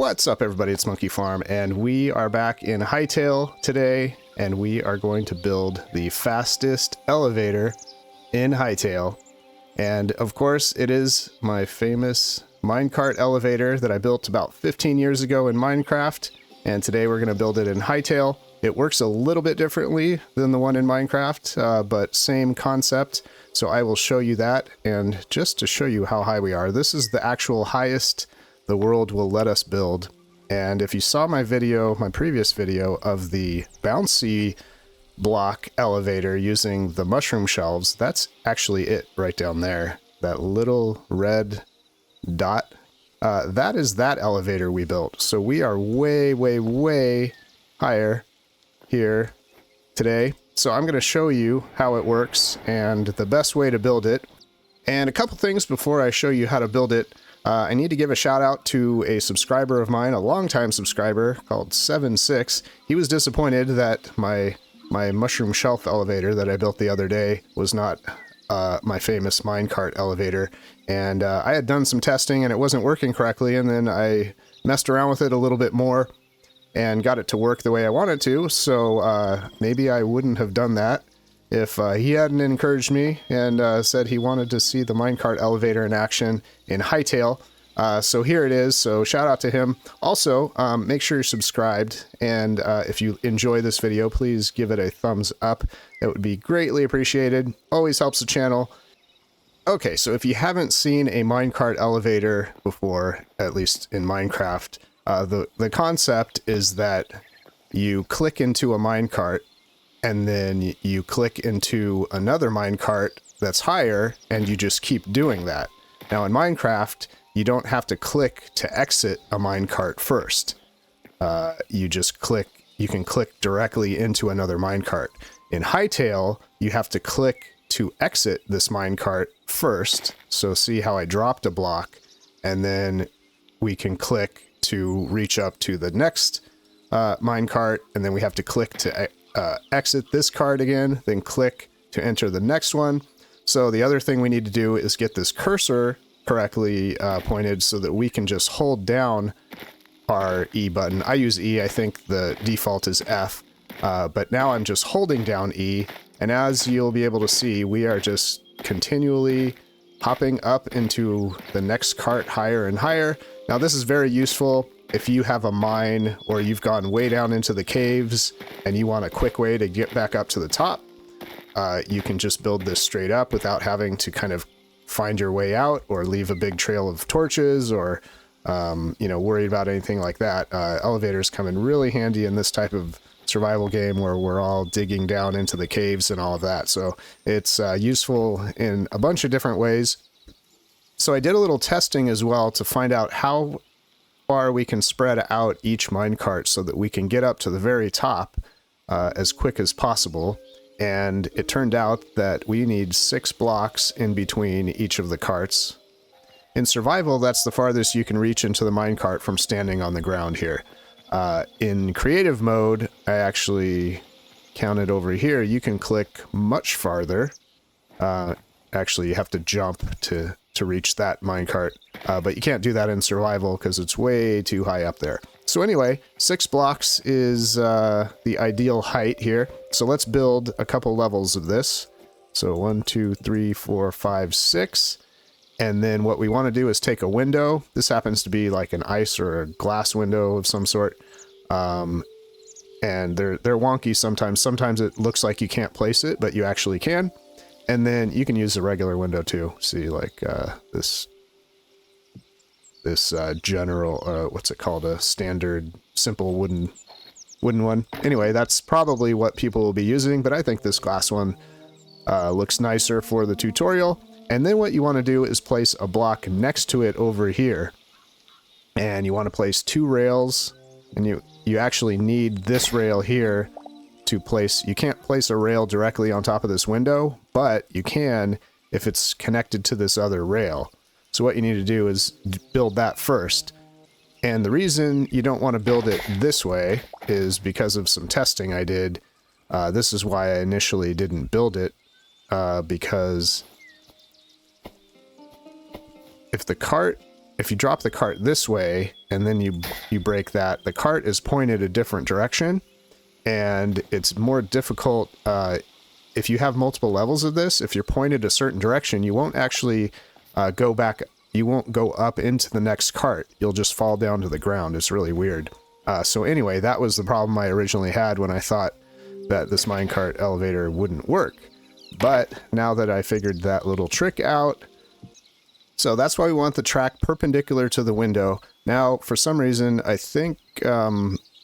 What's up, everybody? It's Monkeyfarm, and we are back in Hytale today, and we are going to build the fastest elevator in Hytale. And of course, it is my famous Minecart elevator that I built about 15 years ago in Minecraft, and today we're going to build it in Hytale. It works a little bit differently than the one in Minecraft, but same concept. So I will show you that, and just to show you how high we are, this is the actual highest the world will let us build. And if you saw my video, my previous video of the bouncy block elevator using the mushroom shelves, that's actually it right down there. That little red dot, that is that elevator we built. So we are way, way, way higher here today. So I'm going to show you how it works and the best way to build it. And a couple things before I show you how to build it. I need to give a shout out to a subscriber of mine, a longtime subscriber called 76. He was disappointed that my mushroom shelf elevator that I built the other day was not my famous minecart elevator. And I had done some testing and it wasn't working correctly, and then I messed around with it a little bit more and got it to work the way I wanted to. So maybe I wouldn't have done that if he hadn't encouraged me and said he wanted to see the minecart elevator in action in Hytale. So here it is. So shout out to him. Also, make sure you're subscribed, and if you enjoy this video, please give it a thumbs up. It would be greatly appreciated. Always helps the channel. Okay, so if you haven't seen a minecart elevator before, at least in Minecraft, the concept is that you click into a minecart, and then you click into another minecart that's higher, and you just keep doing that. Now in Minecraft, you don't have to click to exit a minecart first. You can click directly into another minecart. In Hytale, you have to click to exit this minecart first. So see how I dropped a block, and then we can click to reach up to the next minecart, and then we have to click to exit this card again, then click to enter the next one. So the other thing we need to do is get this cursor correctly pointed so that we can just hold down our E button. I use E, I think the default is F, but now I'm just holding down E, and as you'll be able to see, we are just continually hopping up into the next cart higher and higher. Now this is very useful if you have a mine or you've gone way down into the caves and you want a quick way to get back up to the top. You can just build this straight up without having to kind of find your way out or leave a big trail of torches or, worried about anything like that. Elevators come in really handy in this type of survival game where we're all digging down into the caves and all of that. So it's useful in a bunch of different ways. So I did a little testing as well to find out how far we can spread out each minecart so that we can get up to the very top as quick as possible. And it turned out that we need 6 blocks in between each of the carts. In survival, that's the farthest you can reach into the minecart from standing on the ground here. In creative mode, I actually counted over here, you can click much farther. Actually, you have to jump to reach that minecart, but you can't do that in survival because it's way too high up there. So anyway, 6 blocks is the ideal height here. So let's build a couple levels of this. So 1, 2, 3, 4, 5, 6. And then what we want to do is take a window. This happens to be like an ice or a glass window of some sort. And they're wonky sometimes. Sometimes it looks like you can't place it, but you actually can. And then you can use a regular window too. See, like this general, what's it called? A standard, simple wooden one. Anyway, that's probably what people will be using, but I think this glass one looks nicer for the tutorial. And then what you want to do is place a block next to it over here. And you want to place 2 rails, and you actually need this rail here to place. You can't place a rail directly on top of this window, but you can if it's connected to this other rail. So what you need to do is build that first. And the reason you don't want to build it this way is because of some testing I did. This is why I initially didn't build it, because if the cart if you drop the cart this way and then you break that, the cart is pointed a different direction, and it's more difficult if you have multiple levels of this. If you're pointed a certain direction, you won't actually go back. You won't go up into the next cart. You'll just fall down to the ground. It's really weird. So anyway, that was the problem I originally had when I thought that this minecart elevator wouldn't work. But now that I figured that little trick out, so that's why we want the track perpendicular to the window. Now, for some reason, I think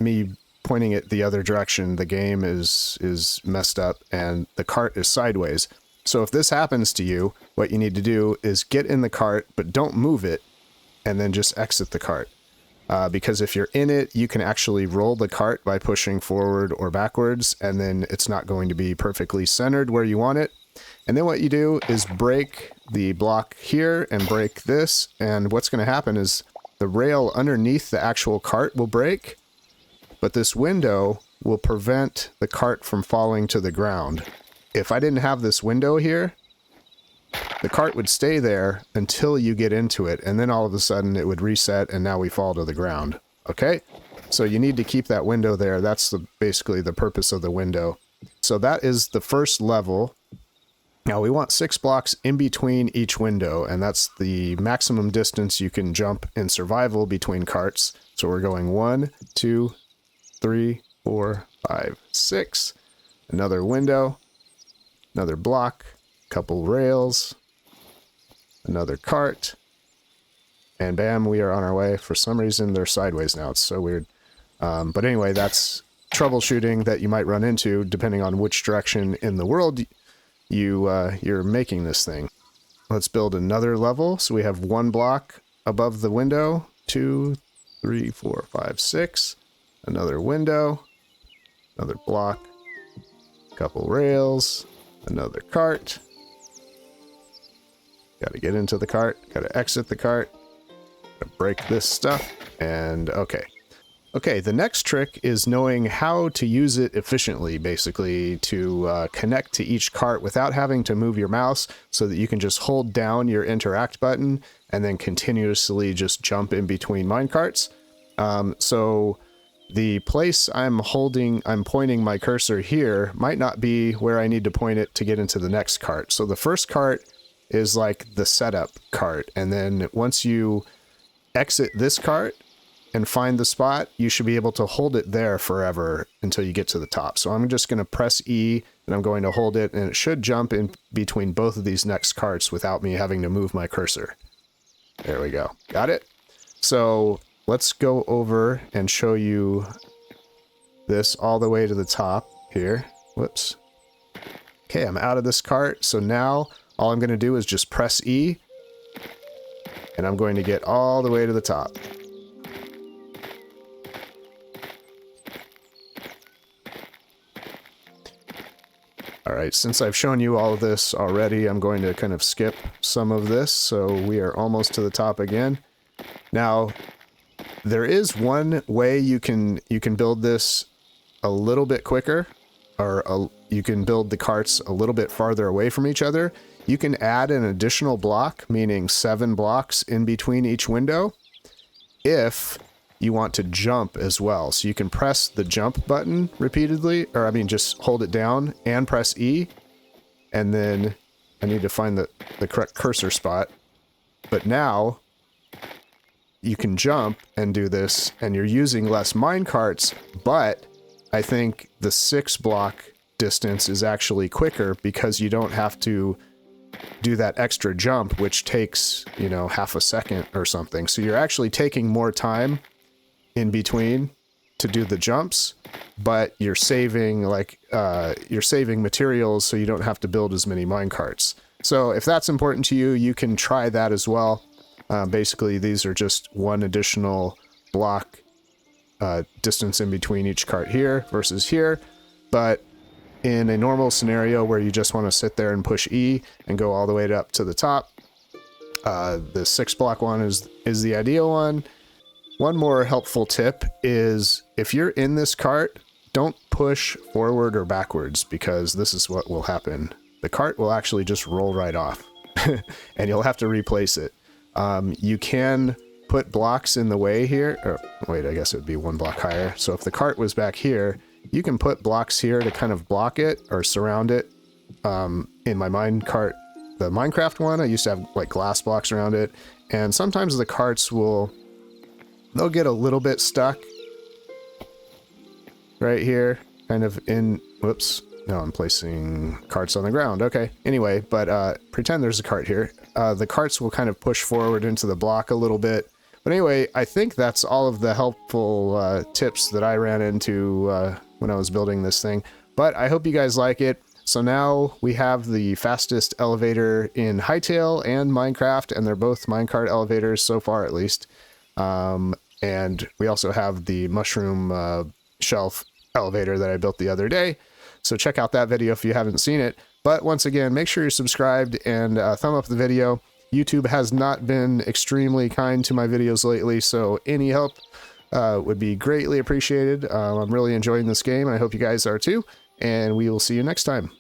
me pointing it the other direction, the game is messed up and the cart is sideways. So if this happens to you, what you need to do is get in the cart, but don't move it, and then just exit the cart. Because if you're in it, you can actually roll the cart by pushing forward or backwards, and then it's not going to be perfectly centered where you want it. And then what you do is break the block here and break this, and what's going to happen is the rail underneath the actual cart will break, but this window will prevent the cart from falling to the ground. If I didn't have this window here, the cart would stay there until you get into it, and then all of a sudden it would reset, and now we fall to the ground. Okay? So you need to keep that window there. That's basically the purpose of the window. So that is the first level. Now we want 6 blocks in between each window, and that's the maximum distance you can jump in survival between carts. So we're going 1, 2, 3, 4, 5, 6. Another window, another block, couple rails, another cart, and bam, we are on our way. For some reason, they're sideways now. It's so weird. But anyway, that's troubleshooting that you might run into depending on which direction in the world you're making this thing. Let's build another level. So we have 1 block above the window, 2, 3, 4, 5, 6. Another window, another block, couple rails, another cart. Got to get into the cart, got to exit the cart, got to break this stuff, and okay. Okay, the next trick is knowing how to use it efficiently, basically, to connect to each cart without having to move your mouse, so that you can just hold down your interact button and then continuously just jump in between minecarts. So the place I'm pointing my cursor here might not be where I need to point it to get into the next cart. So the first cart is like the setup cart, and then once you exit this cart and find the spot, you should be able to hold it there forever until you get to the top. So I'm just going to press E, and I'm going to hold it, and it should jump in between both of these next carts without me having to move my cursor. There we go. Got it? So let's go over and show you this all the way to the top here. Whoops. Okay, I'm out of this cart, so now all I'm going to do is just press E, and I'm going to get all the way to the top. Alright, since I've shown you all of this already, I'm going to kind of skip some of this, so we are almost to the top again. Now, there is one way you can build this a little bit quicker, or you can build the carts a little bit farther away from each other. You can add an additional block, meaning 7 blocks in between each window, if you want to jump as well. So you can press the jump button repeatedly, or I mean just hold it down and press E, and then I need to find the correct cursor spot. But now you can jump and do this, and you're using less minecarts, but I think the 6 block distance is actually quicker because you don't have to do that extra jump, which takes, you know, half a second or something. So you're actually taking more time in between to do the jumps, but you're saving materials, so you don't have to build as many minecarts. So if that's important to you, you can try that as well. Basically, these are just 1 additional block distance in between each cart here versus here, but in a normal scenario where you just want to sit there and push E and go all the way up to the top, the 6 block one is the ideal one. One more helpful tip is if you're in this cart, don't push forward or backwards, because this is what will happen. The cart will actually just roll right off and you'll have to replace it. You can put blocks in the way here. Or, wait, I guess it would be one block higher. So if the cart was back here, you can put blocks here to kind of block it or surround it. In my minecart, the Minecraft one, I used to have like glass blocks around it. And sometimes the carts they'll get a little bit stuck right here, kind of in, whoops. No, I'm placing carts on the ground. Okay. Anyway, but pretend there's a cart here. The carts will kind of push forward into the block a little bit. But anyway, I think that's all of the helpful tips that I ran into when I was building this thing. But I hope you guys like it. So now we have the fastest elevator in Hytale and Minecraft, and they're both minecart elevators so far at least. And we also have the mushroom shelf elevator that I built the other day. So check out that video if you haven't seen it. But once again, make sure you're subscribed and thumb up the video. YouTube has not been extremely kind to my videos lately, so any help would be greatly appreciated. I'm really enjoying this game. I hope you guys are too, and we will see you next time.